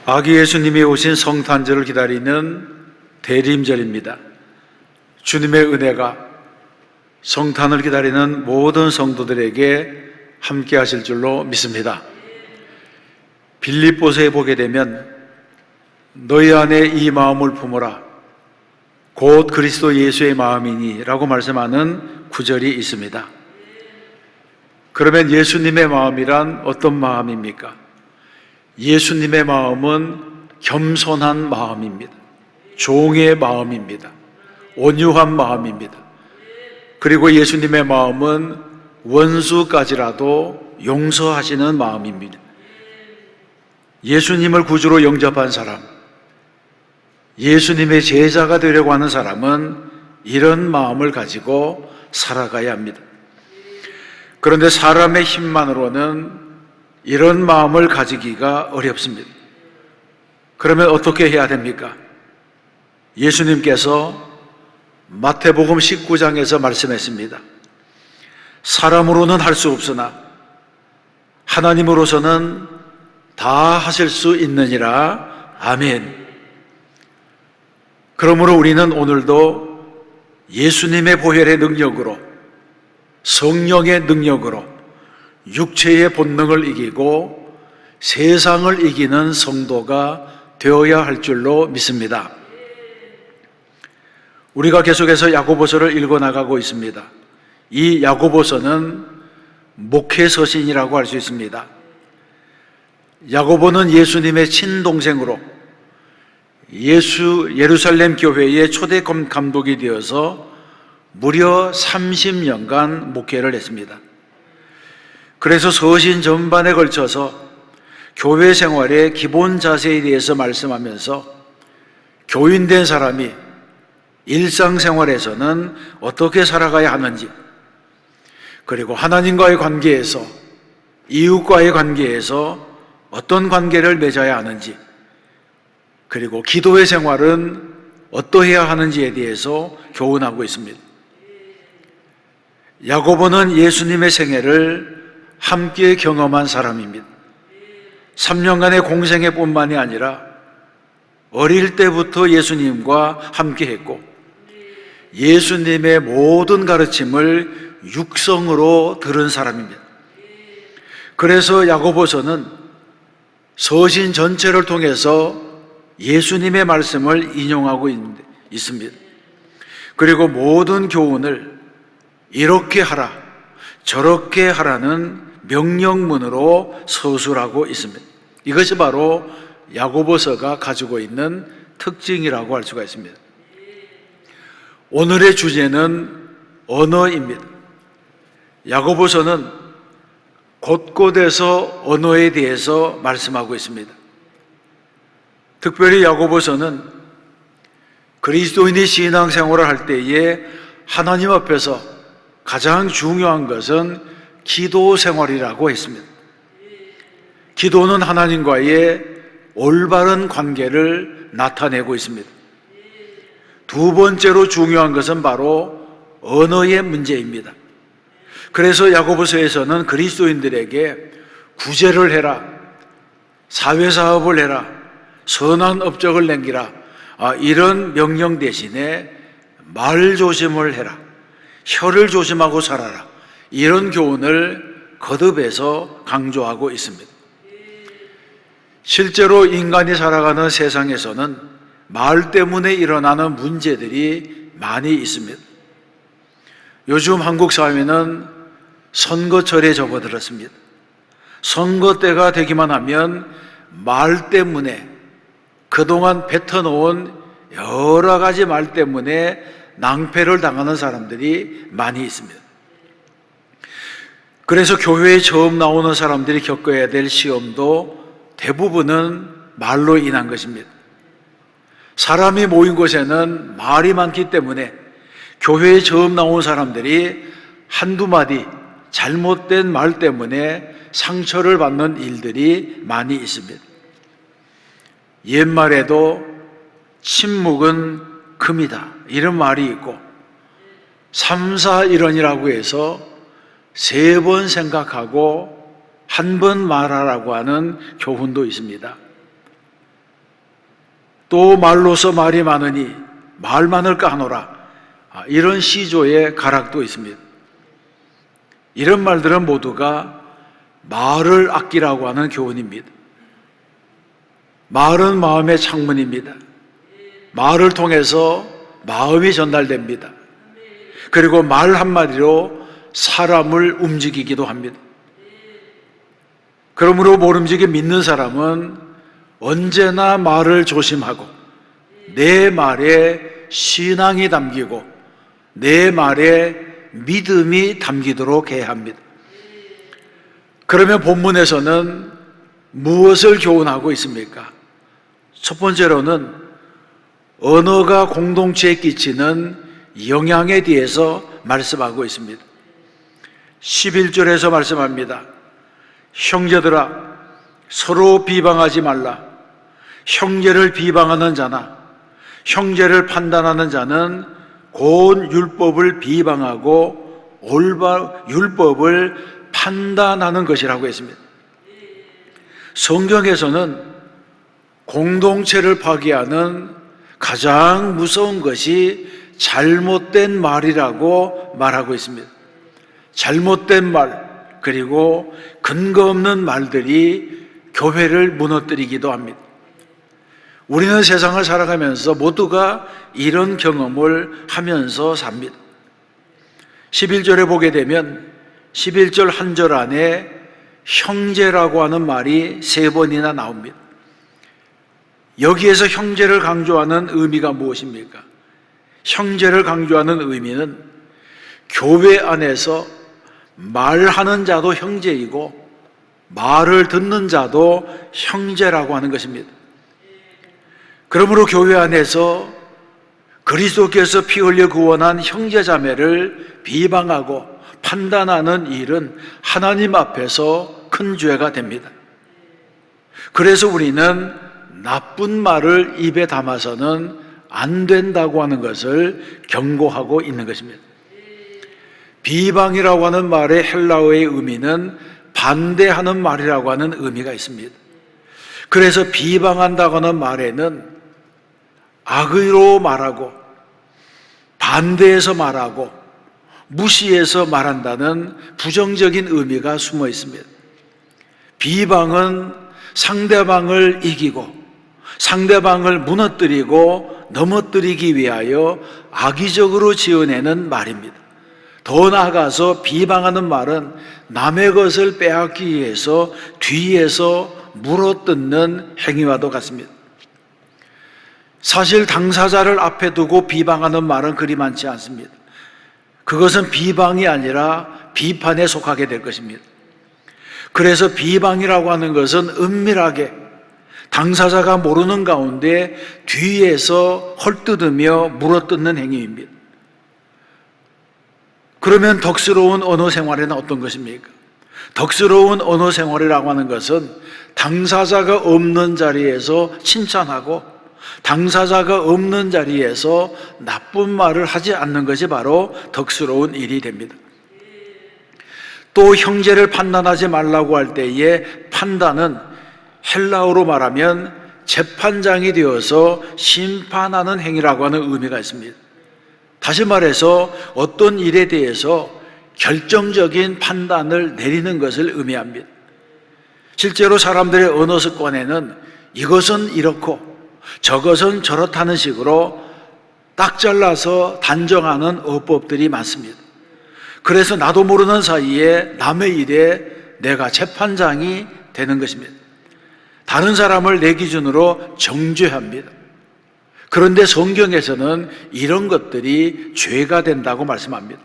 아기 예수님이 오신 성탄절을 기다리는 대림절입니다. 주님의 은혜가 성탄을 기다리는 모든 성도들에게 함께 하실 줄로 믿습니다. 빌립보서에 보게 되면 너희 안에 이 마음을 품으라 곧 그리스도 예수의 마음이니 라고 말씀하는 구절이 있습니다. 그러면 예수님의 마음이란 어떤 마음입니까? 예수님의 마음은 겸손한 마음입니다. 종의 마음입니다. 온유한 마음입니다. 그리고 예수님의 마음은 원수까지라도 용서하시는 마음입니다. 예수님을 구주로 영접한 사람, 예수님의 제자가 되려고 하는 사람은 이런 마음을 가지고 살아가야 합니다. 그런데 사람의 힘만으로는 이런 마음을 가지기가 어렵습니다. 그러면 어떻게 해야 됩니까? 예수님께서 마태복음 19장에서 말씀했습니다. 사람으로는 할 수 없으나 하나님으로서는 다 하실 수 있느니라. 아멘. 그러므로 우리는 오늘도 예수님의 보혈의 능력으로, 성령의 능력으로 육체의 본능을 이기고 세상을 이기는 성도가 되어야 할 줄로 믿습니다. 우리가 계속해서 야고보서를 읽어나가고 있습니다. 이 야고보서는 목회서신이라고 할 수 있습니다. 야고보는 예수님의 친동생으로 예루살렘 교회의 초대 감독이 되어서 무려 30년간 목회를 했습니다. 그래서 서신 전반에 걸쳐서 교회 생활의 기본 자세에 대해서 말씀하면서 교인된 사람이 일상생활에서는 어떻게 살아가야 하는지, 그리고 하나님과의 관계에서, 이웃과의 관계에서 어떤 관계를 맺어야 하는지, 그리고 기도의 생활은 어떠해야 하는지에 대해서 교훈하고 있습니다. 야고보는 예수님의 생애를 함께 경험한 사람입니다. 3년간의 공생애 뿐만이 아니라 어릴 때부터 예수님과 함께 했고 예수님의 모든 가르침을 육성으로 들은 사람입니다. 그래서 야고보서는 서신 전체를 통해서 예수님의 말씀을 인용하고 있습니다. 그리고 모든 교훈을 이렇게 하라, 저렇게 하라는 명령문으로 서술하고 있습니다. 이것이 바로 야고보서가 가지고 있는 특징이라고 할 수가 있습니다. 오늘의 주제는 언어입니다. 야고보서는 곳곳에서 언어에 대해서 말씀하고 있습니다. 특별히 야고보서는 그리스도인이 신앙생활을 할 때에 하나님 앞에서 가장 중요한 것은 기도 생활이라고 했습니다. 기도는 하나님과의 올바른 관계를 나타내고 있습니다. 두 번째로 중요한 것은 바로 언어의 문제입니다. 그래서 야고보서에서는 그리스도인들에게 구제를 해라, 사회사업을 해라, 선한 업적을 남기라, 이런 명령 대신에 말 조심을 해라, 혀를 조심하고 살아라, 이런 교훈을 거듭해서 강조하고 있습니다. 실제로 인간이 살아가는 세상에서는 말 때문에 일어나는 문제들이 많이 있습니다. 요즘 한국 사회는 선거철에 접어들었습니다. 선거 때가 되기만 하면 말 때문에 그동안 뱉어놓은 여러 가지 말 때문에 낭패를 당하는 사람들이 많이 있습니다. 그래서 교회에 처음 나오는 사람들이 겪어야 될 시험도 대부분은 말로 인한 것입니다. 사람이 모인 곳에는 말이 많기 때문에 교회에 처음 나온 사람들이 한두 마디 잘못된 말 때문에 상처를 받는 일들이 많이 있습니다. 옛말에도 침묵은 금이다 이런 말이 있고 삼사일언이라고 해서 3번 생각하고 한 번 말하라고 하는 교훈도 있습니다. 또 말로서 말이 많으니 말 많을까 하노라. 이런 시조의 가락도 있습니다. 이런 말들은 모두가 말을 아끼라고 하는 교훈입니다. 말은 마음의 창문입니다. 말을 통해서 마음이 전달됩니다. 그리고 말 한마디로 사람을 움직이기도 합니다. 그러므로 모름지기 믿는 사람은 언제나 말을 조심하고 내 말에 신앙이 담기고 내 말에 믿음이 담기도록 해야 합니다. 그러면 본문에서는 무엇을 교훈하고 있습니까? 첫 번째로는 언어가 공동체에 끼치는 영향에 대해서 말씀하고 있습니다. 11절에서 말씀합니다. 형제들아, 서로 비방하지 말라. 형제를 비방하는 자나 형제를 판단하는 자는 곧 율법을 비방하고 올바른 율법을 판단하는 것이라고 했습니다. 성경에서는 공동체를 파괴하는 가장 무서운 것이 잘못된 말이라고 말하고 있습니다. 잘못된 말, 그리고 근거 없는 말들이 교회를 무너뜨리기도 합니다. 우리는 세상을 살아가면서 모두가 이런 경험을 하면서 삽니다. 11절에 보게 되면 11절 한 절 안에 형제라고 하는 말이 3번이나 나옵니다. 여기에서 형제를 강조하는 의미가 무엇입니까? 형제를 강조하는 의미는 교회 안에서 말하는 자도 형제이고 말을 듣는 자도 형제라고 하는 것입니다. 그러므로 교회 안에서 그리스도께서 피 흘려 구원한 형제자매를 비방하고 판단하는 일은 하나님 앞에서 큰 죄가 됩니다. 그래서 우리는 나쁜 말을 입에 담아서는 안 된다고 하는 것을 경고하고 있는 것입니다. 비방이라고 하는 말의 헬라어의 의미는 반대하는 말이라고 하는 의미가 있습니다. 그래서 비방한다고 하는 말에는 악의로 말하고 반대해서 말하고 무시해서 말한다는 부정적인 의미가 숨어 있습니다. 비방은 상대방을 이기고 상대방을 무너뜨리고 넘어뜨리기 위하여 악의적으로 지어내는 말입니다. 더 나아가서 비방하는 말은 남의 것을 빼앗기 위해서 뒤에서 물어뜯는 행위와도 같습니다. 사실 당사자를 앞에 두고 비방하는 말은 그리 많지 않습니다. 그것은 비방이 아니라 비판에 속하게 될 것입니다. 그래서 비방이라고 하는 것은 은밀하게 당사자가 모르는 가운데 뒤에서 헐뜯으며 물어뜯는 행위입니다. 그러면 덕스러운 언어 생활에는 어떤 것입니까? 덕스러운 언어 생활이라고 하는 것은 당사자가 없는 자리에서 칭찬하고 당사자가 없는 자리에서 나쁜 말을 하지 않는 것이 바로 덕스러운 일이 됩니다. 또 형제를 판단하지 말라고 할 때의 판단은 헬라어로 말하면 재판장이 되어서 심판하는 행위라고 하는 의미가 있습니다. 다시 말해서 어떤 일에 대해서 결정적인 판단을 내리는 것을 의미합니다. 실제로 사람들의 언어 습관에는 이것은 이렇고 저것은 저렇다는 식으로 딱 잘라서 단정하는 어법들이 많습니다. 그래서 나도 모르는 사이에 남의 일에 내가 재판장이 되는 것입니다. 다른 사람을 내 기준으로 정죄합니다. 그런데 성경에서는 이런 것들이 죄가 된다고 말씀합니다.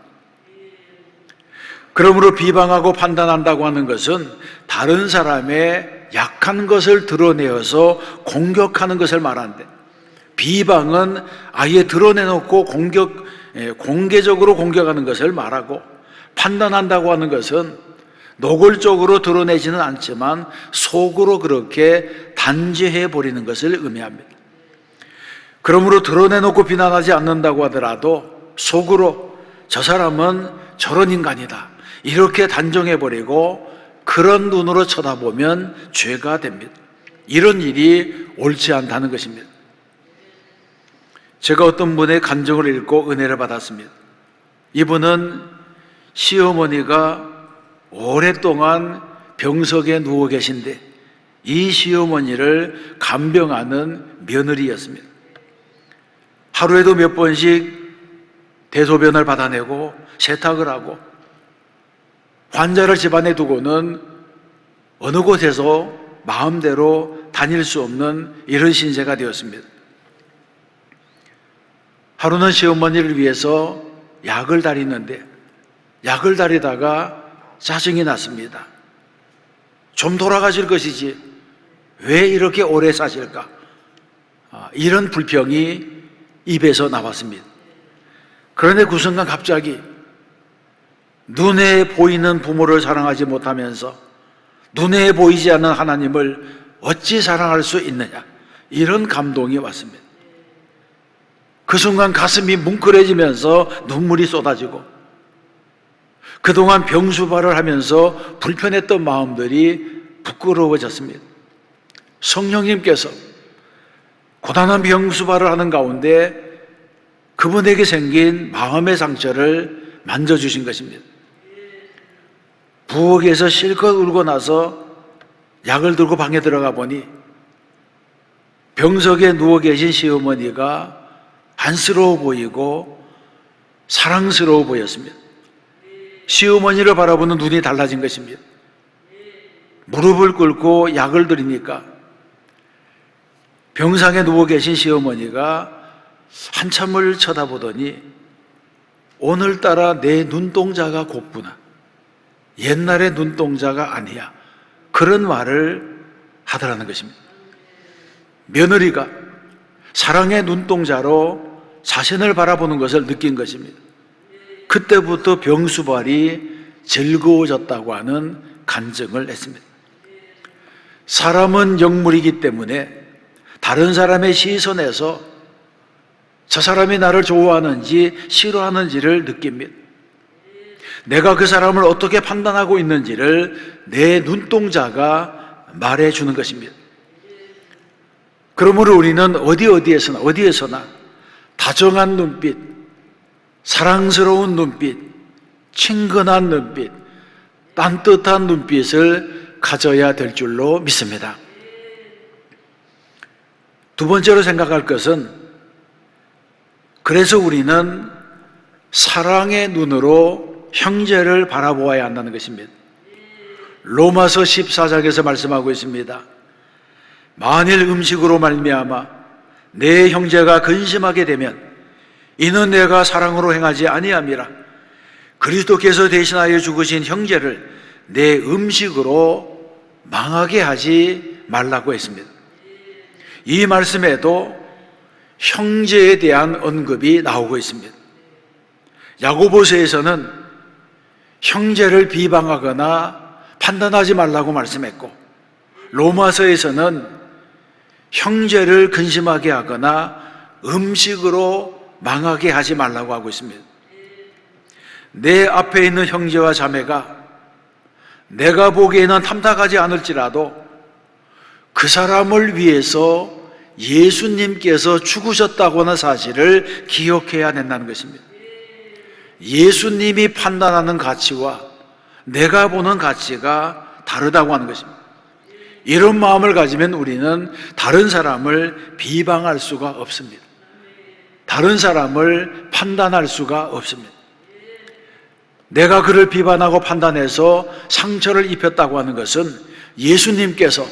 그러므로 비방하고 판단한다고 하는 것은 다른 사람의 약한 것을 드러내어서 공격하는 것을 말하는데, 비방은 아예 드러내놓고 공개적으로 공격하는 것을 말하고, 판단한다고 하는 것은 노골적으로 드러내지는 않지만 속으로 그렇게 단죄해 버리는 것을 의미합니다. 그러므로 드러내놓고 비난하지 않는다고 하더라도 속으로 저 사람은 저런 인간이다 이렇게 단정해버리고 그런 눈으로 쳐다보면 죄가 됩니다. 이런 일이 옳지 않다는 것입니다. 제가 어떤 분의 간증을 읽고 은혜를 받았습니다. 이분은 시어머니가 오랫동안 병석에 누워 계신데 이 시어머니를 간병하는 며느리였습니다. 하루에도 몇 번씩 대소변을 받아내고 세탁을 하고 환자를 집안에 두고는 어느 곳에서 마음대로 다닐 수 없는 이런 신세가 되었습니다. 하루는 시어머니를 위해서 약을 다리는데 약을 다리다가 짜증이 났습니다. 좀 돌아가실 것이지 왜 이렇게 오래 사실까? 이런 불평이 입에서 나왔습니다. 그런데 그 순간 갑자기 눈에 보이는 부모를 사랑하지 못하면서 눈에 보이지 않는 하나님을 어찌 사랑할 수 있느냐, 이런 감동이 왔습니다. 그 순간 가슴이 뭉클해지면서 눈물이 쏟아지고 그동안 병수발을 하면서 불편했던 마음들이 부끄러워졌습니다. 성령님께서 고단한 병수발을 하는 가운데 그분에게 생긴 마음의 상처를 만져주신 것입니다. 부엌에서 실컷 울고 나서 약을 들고 방에 들어가 보니 병석에 누워 계신 시어머니가 안쓰러워 보이고 사랑스러워 보였습니다. 시어머니를 바라보는 눈이 달라진 것입니다. 무릎을 꿇고 약을 드리니까 병상에 누워 계신 시어머니가 한참을 쳐다보더니 오늘따라 내 눈동자가 곱구나, 옛날의 눈동자가 아니야, 그런 말을 하더라는 것입니다. 며느리가 사랑의 눈동자로 자신을 바라보는 것을 느낀 것입니다. 그때부터 병수발이 즐거워졌다고 하는 간증을 했습니다. 사람은 영물이기 때문에 다른 사람의 시선에서 저 사람이 나를 좋아하는지 싫어하는지를 느낍니다. 내가 그 사람을 어떻게 판단하고 있는지를 내 눈동자가 말해주는 것입니다. 그러므로 우리는 어디에서나 다정한 눈빛, 사랑스러운 눈빛, 친근한 눈빛, 따뜻한 눈빛을 가져야 될 줄로 믿습니다. 두 번째로 생각할 것은, 그래서 우리는 사랑의 눈으로 형제를 바라보아야 한다는 것입니다. 로마서 14장에서 말씀하고 있습니다. 만일 음식으로 말미암아 내 형제가 근심하게 되면 이는 내가 사랑으로 행하지 아니함이라. 그리스도께서 대신하여 죽으신 형제를 내 음식으로 망하게 하지 말라고 했습니다. 이 말씀에도 형제에 대한 언급이 나오고 있습니다. 야고보서에서는 형제를 비방하거나 판단하지 말라고 말씀했고, 로마서에서는 형제를 근심하게 하거나 음식으로 망하게 하지 말라고 하고 있습니다. 내 앞에 있는 형제와 자매가 내가 보기에는 탐탁하지 않을지라도 그 사람을 위해서 예수님께서 죽으셨다고 하는 사실을 기억해야 된다는 것입니다. 예수님이 판단하는 가치와 내가 보는 가치가 다르다고 하는 것입니다. 이런 마음을 가지면 우리는 다른 사람을 비방할 수가 없습니다. 다른 사람을 판단할 수가 없습니다. 내가 그를 비판하고 판단해서 상처를 입혔다고 하는 것은 예수님께서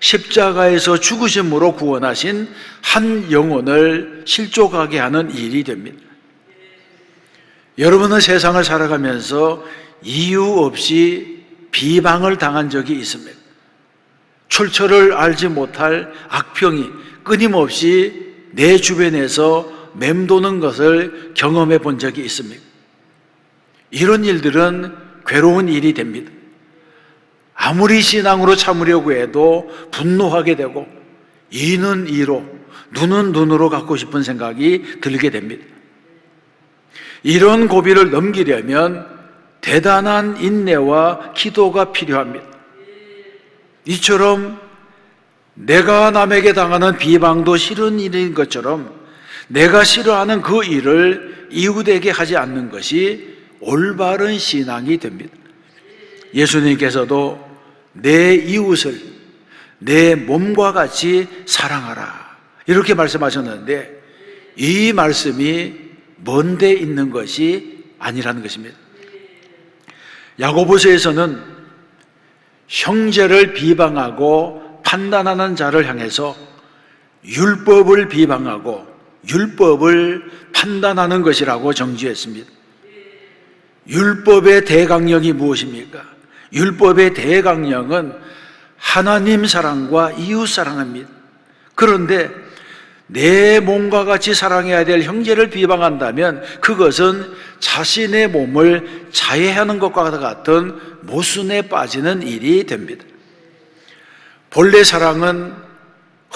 십자가에서 죽으심으로 구원하신 한 영혼을 실족하게 하는 일이 됩니다. 여러분은 세상을 살아가면서 이유 없이 비방을 당한 적이 있습니다. 출처를 알지 못할 악평이 끊임없이 내 주변에서 맴도는 것을 경험해 본 적이 있습니다. 이런 일들은 괴로운 일이 됩니다. 아무리 신앙으로 참으려고 해도 분노하게 되고 이는 이로, 눈은 눈으로 갖고 싶은 생각이 들게 됩니다. 이런 고비를 넘기려면 대단한 인내와 기도가 필요합니다. 이처럼 내가 남에게 당하는 비방도 싫은 일인 것처럼 내가 싫어하는 그 일을 이웃에게 하지 않는 것이 올바른 신앙이 됩니다. 예수님께서도 내 이웃을 내 몸과 같이 사랑하라 이렇게 말씀하셨는데, 이 말씀이 먼 데 있는 것이 아니라는 것입니다. 야고보서에서는 형제를 비방하고 판단하는 자를 향해서 율법을 비방하고 율법을 판단하는 것이라고 정지했습니다. 율법의 대강령이 무엇입니까? 율법의 대강령은 하나님 사랑과 이웃 사랑입니다. 그런데 내 몸과 같이 사랑해야 될 형제를 비방한다면 그것은 자신의 몸을 자해하는 것과 같은 모순에 빠지는 일이 됩니다. 본래 사랑은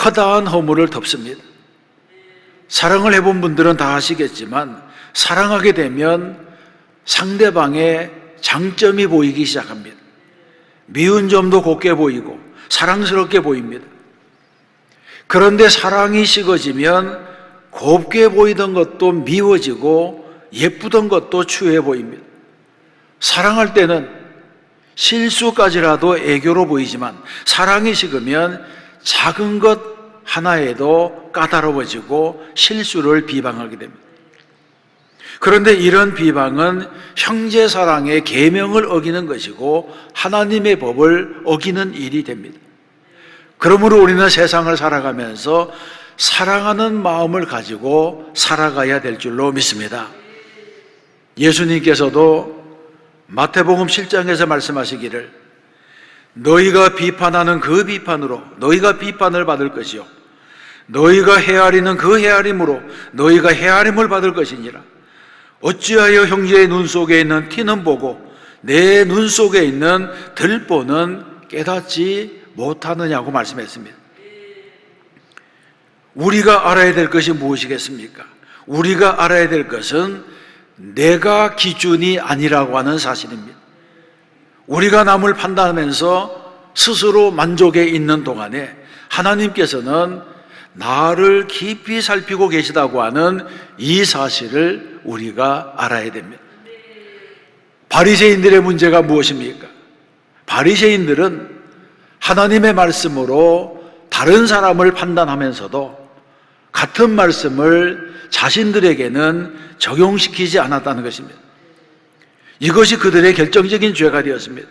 허다한 허물을 덮습니다. 사랑을 해본 분들은 다 아시겠지만 사랑하게 되면 상대방의 장점이 보이기 시작합니다. 미운 점도 곱게 보이고 사랑스럽게 보입니다. 그런데 사랑이 식어지면 곱게 보이던 것도 미워지고 예쁘던 것도 추해 보입니다. 사랑할 때는 실수까지라도 애교로 보이지만 사랑이 식으면 작은 것 하나에도 까다로워지고 실수를 비방하게 됩니다. 그런데 이런 비방은 형제 사랑의 계명을 어기는 것이고 하나님의 법을 어기는 일이 됩니다. 그러므로 우리는 세상을 살아가면서 사랑하는 마음을 가지고 살아가야 될 줄로 믿습니다. 예수님께서도 마태복음 7장에서 말씀하시기를 너희가 비판하는 그 비판으로 너희가 비판을 받을 것이요 너희가 헤아리는 그 헤아림으로 너희가 헤아림을 받을 것이니라. 어찌하여 형제의 눈 속에 있는 티는 보고 내 눈 속에 있는 들보는 깨닫지 못하느냐고 말씀했습니다. 우리가 알아야 될 것이 무엇이겠습니까? 우리가 알아야 될 것은 내가 기준이 아니라고 하는 사실입니다. 우리가 남을 판단하면서 스스로 만족해 있는 동안에 하나님께서는 나를 깊이 살피고 계시다고 하는 이 사실을 우리가 알아야 됩니다. 바리새인들의 문제가 무엇입니까? 바리새인들은 하나님의 말씀으로 다른 사람을 판단하면서도 같은 말씀을 자신들에게는 적용시키지 않았다는 것입니다. 이것이 그들의 결정적인 죄가 되었습니다.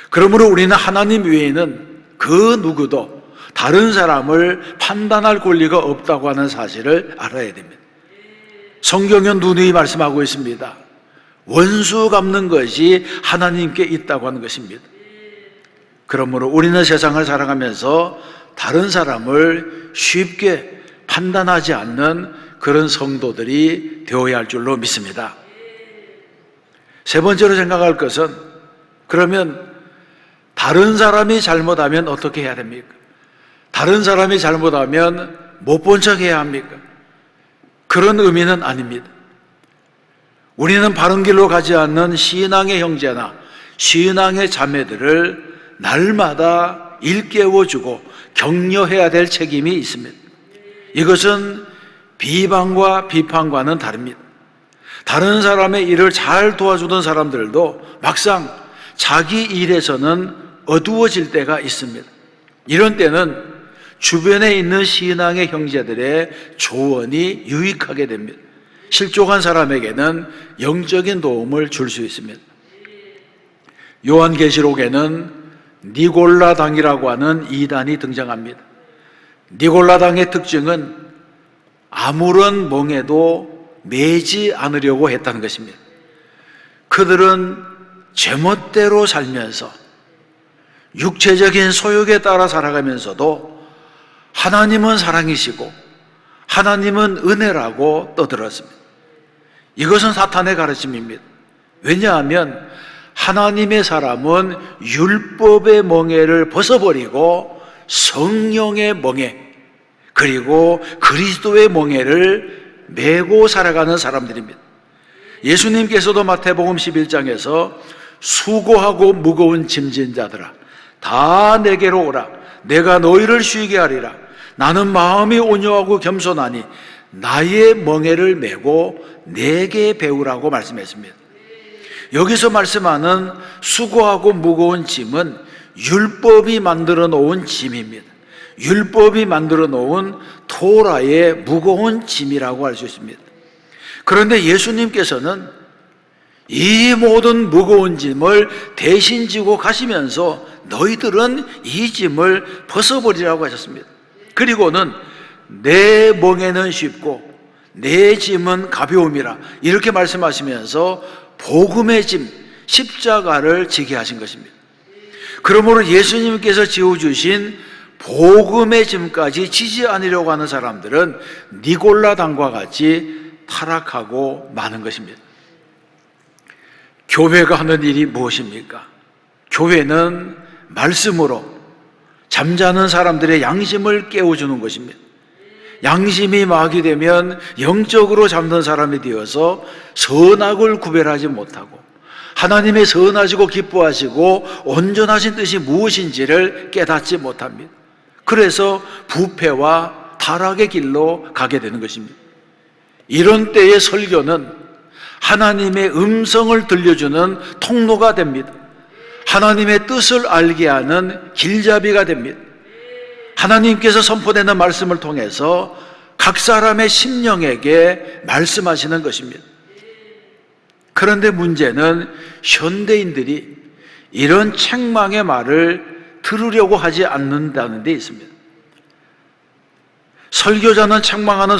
그러므로 우리는 하나님 외에는 그 누구도 다른 사람을 판단할 권리가 없다고 하는 사실을 알아야 됩니다. 성경은 누누이 말씀하고 있습니다. 원수 갚는 것이 하나님께 있다고 하는 것입니다. 그러므로 우리는 세상을 살아가면서 다른 사람을 쉽게 판단하지 않는 그런 성도들이 되어야 할 줄로 믿습니다. 세 번째로 생각할 것은, 그러면 다른 사람이 잘못하면 어떻게 해야 됩니까? 다른 사람이 잘못하면 못 본 척 해야 합니까? 그런 의미는 아닙니다. 우리는 바른 길로 가지 않는 신앙의 형제나 신앙의 자매들을 날마다 일깨워주고 격려해야 될 책임이 있습니다. 이것은 비방과 비판과는 다릅니다. 다른 사람의 일을 잘 도와주던 사람들도 막상 자기 일에서는 어두워질 때가 있습니다. 이런 때는 주변에 있는 신앙의 형제들의 조언이 유익하게 됩니다. 실족한 사람에게는 영적인 도움을 줄 수 있습니다. 요한계시록에는 니골라당이라고 하는 이단이 등장합니다. 니골라당의 특징은 아무런 멍에도 매지 않으려고 했다는 것입니다. 그들은 제멋대로 살면서 육체적인 소욕에 따라 살아가면서도 하나님은 사랑이시고 하나님은 은혜라고 떠들었습니다. 이것은 사탄의 가르침입니다. 왜냐하면 하나님의 사람은 율법의 멍에를 벗어버리고 성령의 멍에, 그리고 그리스도의 멍에를 메고 살아가는 사람들입니다. 예수님께서도 마태복음 11장에서 수고하고 무거운 짐진 자들아 다 내게로 오라, 내가 너희를 쉬게 하리라. 나는 마음이 온유하고 겸손하니 나의 멍에를 메고 내게 배우라고 말씀했습니다. 여기서 말씀하는 수고하고 무거운 짐은 율법이 만들어 놓은 짐입니다. 율법이 만들어 놓은 토라의 무거운 짐이라고 할 수 있습니다. 그런데 예수님께서는 이 모든 무거운 짐을 대신 지고 가시면서 너희들은 이 짐을 벗어버리라고 하셨습니다. 그리고는 내 멍에는 쉽고 내 짐은 가벼움이라 이렇게 말씀하시면서 복음의 짐, 십자가를 지게 하신 것입니다. 그러므로 예수님께서 지어주신 복음의 짐까지 지지 않으려고 하는 사람들은 니골라당과 같이 타락하고 마는 것입니다. 교회가 하는 일이 무엇입니까? 교회는 말씀으로 잠자는 사람들의 양심을 깨워주는 것입니다. 양심이 마귀되면 영적으로 잠든 사람이 되어서 선악을 구별하지 못하고 하나님의 선하시고 기뻐하시고 온전하신 뜻이 무엇인지를 깨닫지 못합니다. 그래서 부패와 타락의 길로 가게 되는 것입니다. 이런 때의 설교는 하나님의 음성을 들려주는 통로가 됩니다. 하나님의 뜻을 알게 하는 길잡이가 됩니다. 하나님께서 선포되는 말씀을 통해서 각 사람의 심령에게 말씀하시는 것입니다. 그런데 문제는 현대인들이 이런 책망의 말을 들으려고 하지 않는다는 데 있습니다. 설교자는 책망하는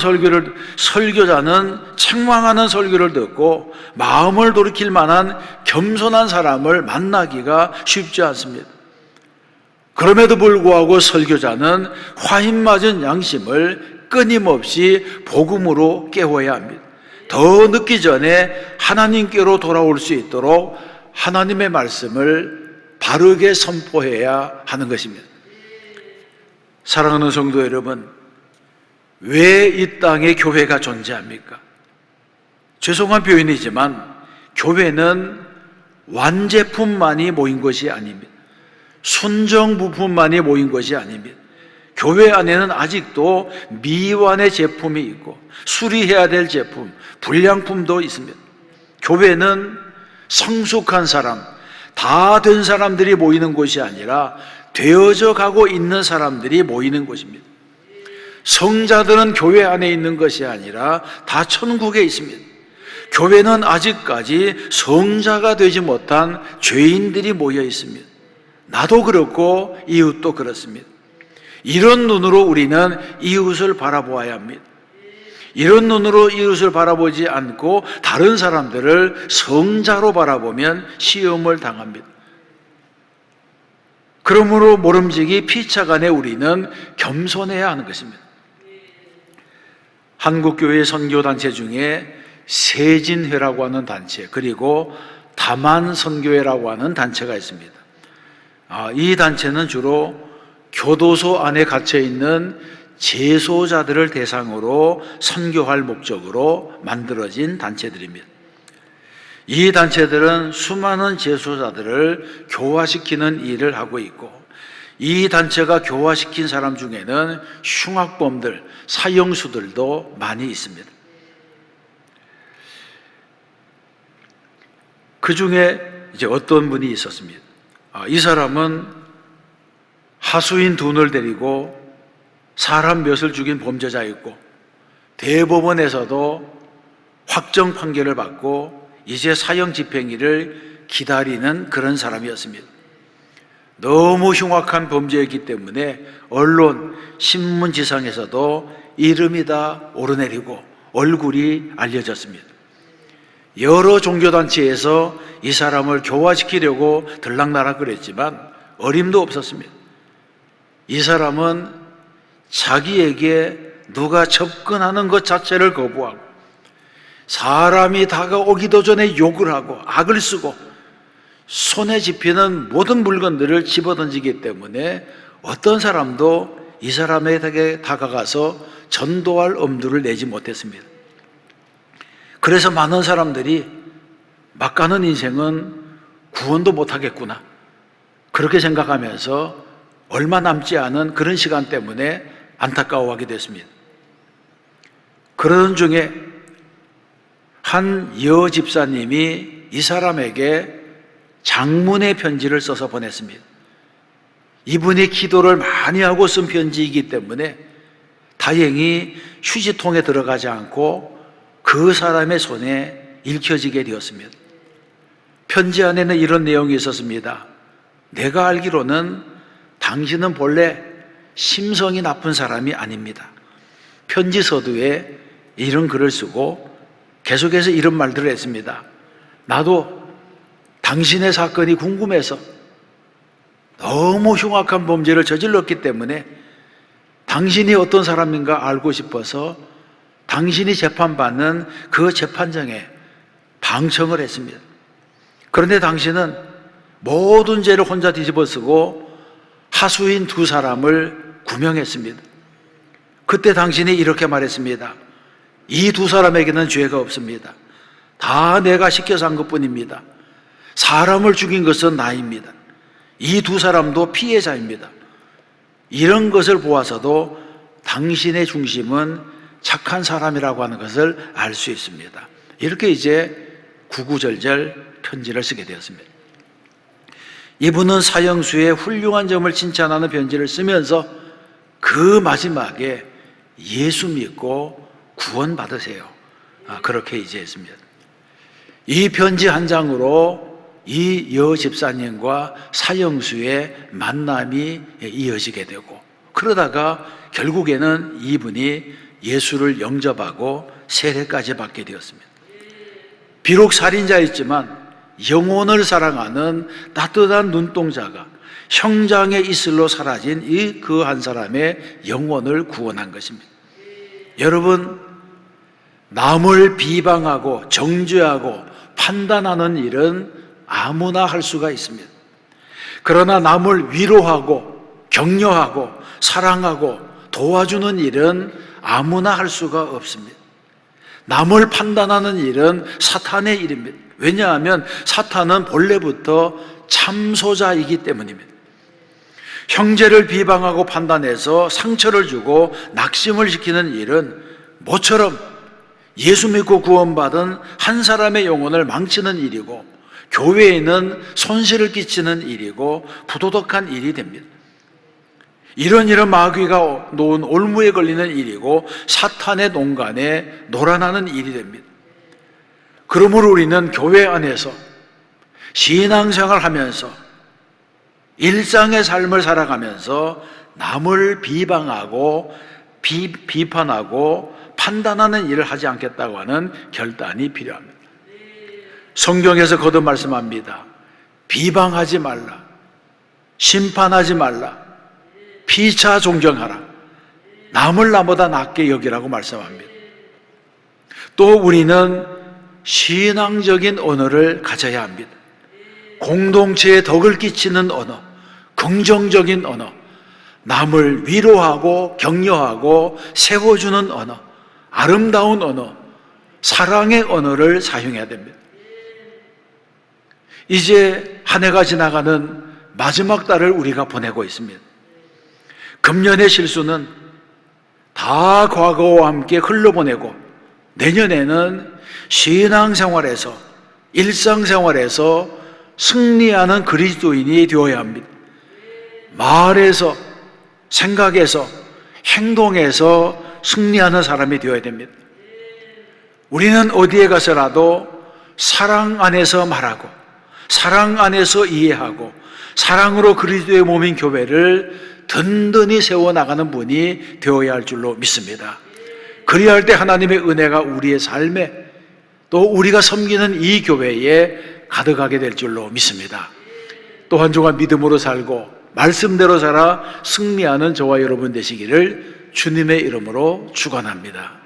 설교를 듣고 마음을 돌이킬 만한 겸손한 사람을 만나기가 쉽지 않습니다. 그럼에도 불구하고 설교자는 화인 맞은 양심을 끊임없이 복음으로 깨워야 합니다. 더 늦기 전에 하나님께로 돌아올 수 있도록 하나님의 말씀을 바르게 선포해야 하는 것입니다. 사랑하는 성도 여러분, 왜 이 땅에 교회가 존재합니까? 죄송한 표현이지만 교회는 완제품만이 모인 것이 아닙니다. 순정부품만이 모인 것이 아닙니다. 교회 안에는 아직도 미완의 제품이 있고 수리해야 될 제품, 불량품도 있습니다. 교회는 성숙한 사람, 다 된 사람들이 모이는 곳이 아니라 되어져 가고 있는 사람들이 모이는 곳입니다. 성자들은 교회 안에 있는 것이 아니라 다 천국에 있습니다. 교회는 아직까지 성자가 되지 못한 죄인들이 모여 있습니다. 나도 그렇고 이웃도 그렇습니다. 이런 눈으로 우리는 이웃을 바라보아야 합니다. 이런 눈으로 이웃을 바라보지 않고 다른 사람들을 성자로 바라보면 시험을 당합니다. 그러므로 모름지기 피차간에 우리는 겸손해야 하는 것입니다. 한국교회 선교단체 중에 세진회라고 하는 단체, 그리고 다만선교회라고 하는 단체가 있습니다. 이 단체는 주로 교도소 안에 갇혀 있는 재소자들을 대상으로 선교할 목적으로 만들어진 단체들입니다. 이 단체들은 수많은 재소자들을 교화시키는 일을 하고 있고, 이 단체가 교화시킨 사람 중에는 흉악범들, 사형수들도 많이 있습니다. 그 중에 이제 어떤 분이 있었습니다. 이 사람은 하수인 둘을 데리고 사람 몇을 죽인 범죄자였고, 대법원에서도 확정 판결을 받고 이제 사형 집행일을 기다리는 그런 사람이었습니다. 너무 흉악한 범죄였기 때문에 언론, 신문지상에서도 이름이 다 오르내리고 얼굴이 알려졌습니다. 여러 종교단체에서 이 사람을 교화시키려고 들락날락 그랬지만 어림도 없었습니다. 이 사람은 자기에게 누가 접근하는 것 자체를 거부하고 사람이 다가오기도 전에 욕을 하고 악을 쓰고 손에 집히는 모든 물건들을 집어던지기 때문에 어떤 사람도 이 사람에게 다가가서 전도할 엄두를 내지 못했습니다. 그래서 많은 사람들이 막 가는 인생은 구원도 못하겠구나, 그렇게 생각하면서 얼마 남지 않은 그런 시간 때문에 안타까워하게 됐습니다. 그러던 중에 한 여집사님이 이 사람에게 장문의 편지를 써서 보냈습니다. 이분이 기도를 많이 하고 쓴 편지이기 때문에 다행히 휴지통에 들어가지 않고 그 사람의 손에 읽혀지게 되었습니다. 편지 안에는 이런 내용이 있었습니다. 내가 알기로는 당신은 본래 심성이 나쁜 사람이 아닙니다. 편지 서두에 이런 글을 쓰고 계속해서 이런 말들을 했습니다. 나도 당신의 사건이 궁금해서 너무 흉악한 범죄를 저질렀기 때문에 당신이 어떤 사람인가 알고 싶어서 당신이 재판받는 그 재판정에 방청을 했습니다. 그런데 당신은 모든 죄를 혼자 뒤집어쓰고 하수인 두 사람을 구명했습니다. 그때 당신이 이렇게 말했습니다. 이 두 사람에게는 죄가 없습니다. 다 내가 시켜서 한 것뿐입니다. 사람을 죽인 것은 나입니다. 이 두 사람도 피해자입니다. 이런 것을 보아서도 당신의 중심은 착한 사람이라고 하는 것을 알 수 있습니다. 이렇게 이제 구구절절 편지를 쓰게 되었습니다. 이분은 사형수의 훌륭한 점을 칭찬하는 편지를 쓰면서 그 마지막에 예수 믿고 구원 받으세요. 그렇게 이제 했습니다. 이 편지 한 장으로 이 여집사님과 사형수의 만남이 이어지게 되고, 그러다가 결국에는 이분이 예수를 영접하고 세례까지 받게 되었습니다. 비록 살인자였지만 영혼을 사랑하는 따뜻한 눈동자가 형장의 이슬로 사라진 이 그 한 사람의 영혼을 구원한 것입니다. 여러분, 남을 비방하고 정죄하고 판단하는 일은 아무나 할 수가 있습니다. 그러나 남을 위로하고 격려하고 사랑하고 도와주는 일은 아무나 할 수가 없습니다. 남을 판단하는 일은 사탄의 일입니다. 왜냐하면 사탄은 본래부터 참소자이기 때문입니다. 형제를 비방하고 판단해서 상처를 주고 낙심을 시키는 일은 모처럼 예수 믿고 구원받은 한 사람의 영혼을 망치는 일이고, 교회에는 손실을 끼치는 일이고 부도덕한 일이 됩니다. 이런 일은 마귀가 놓은 올무에 걸리는 일이고 사탄의 농간에 놀아나는 일이 됩니다. 그러므로 우리는 교회 안에서 신앙생활 하면서 일상의 삶을 살아가면서 남을 비방하고 비판하고 판단하는 일을 하지 않겠다고 하는 결단이 필요합니다. 성경에서 거듭 말씀합니다. 비방하지 말라, 심판하지 말라, 피차 존경하라, 남을 나보다 낫게 여기라고 말씀합니다. 또 우리는 신앙적인 언어를 가져야 합니다. 공동체에 덕을 끼치는 언어, 긍정적인 언어, 남을 위로하고 격려하고 세워주는 언어, 아름다운 언어, 사랑의 언어를 사용해야 됩니다. 이제 한 해가 지나가는 마지막 달을 우리가 보내고 있습니다. 금년의 실수는 다 과거와 함께 흘러보내고 내년에는 신앙생활에서 일상생활에서 승리하는 그리스도인이 되어야 합니다. 말에서, 생각에서, 행동에서 승리하는 사람이 되어야 됩니다. 우리는 어디에 가서라도 사랑 안에서 말하고 사랑 안에서 이해하고 사랑으로 그리스도의 몸인 교회를 든든히 세워나가는 분이 되어야 할 줄로 믿습니다. 그리할 때 하나님의 은혜가 우리의 삶에 또 우리가 섬기는 이 교회에 가득하게 될 줄로 믿습니다. 또 한 주간 믿음으로 살고 말씀대로 살아 승리하는 저와 여러분 되시기를 주님의 이름으로 축원합니다.